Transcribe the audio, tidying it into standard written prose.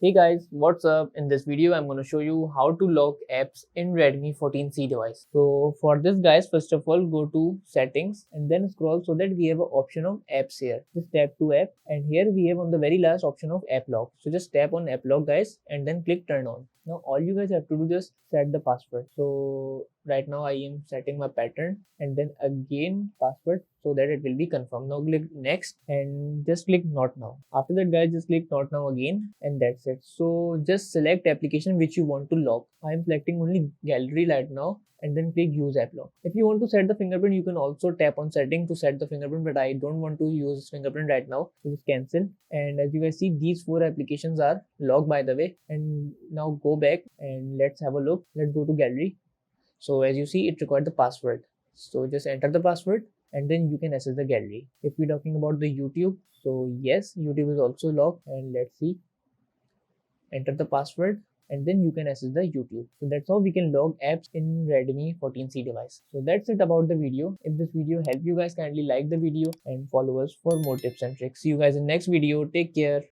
Hey guys, what's up? In this video, I'm going to show you how to lock apps in Redmi 14c device. So for this guys, first of all, go to settings and then scroll so that we have an option of apps here. Just tap to app and here we have on the very last option of app lock. So just tap on app lock guys and then click turn on. Now all you guys have to do just set the password. So right now I am setting my pattern and then again password so that it will be confirmed. Now click next and just click not now. After that guys, just click not now again and that's it. So just select application which you want to lock. I am selecting only gallery right now and then click use app lock. If you want to set the fingerprint, you can also tap on setting to set the fingerprint, but I don't want to use fingerprint right now, so just cancel. And as you guys see, these 4 applications are locked by the way. And now go back and let's have a look. Let's go to gallery. So as you see, it required the password, so just enter the password and then you can access the gallery. If we're talking about the YouTube, so yes, YouTube is also locked, and let's see, enter the password and then you can access the YouTube. So that's how we can log apps in Redmi 14c device. So that's it about the video. If this video helped you guys, kindly like the video and follow us for more tips and tricks. See you guys in next video. Take care.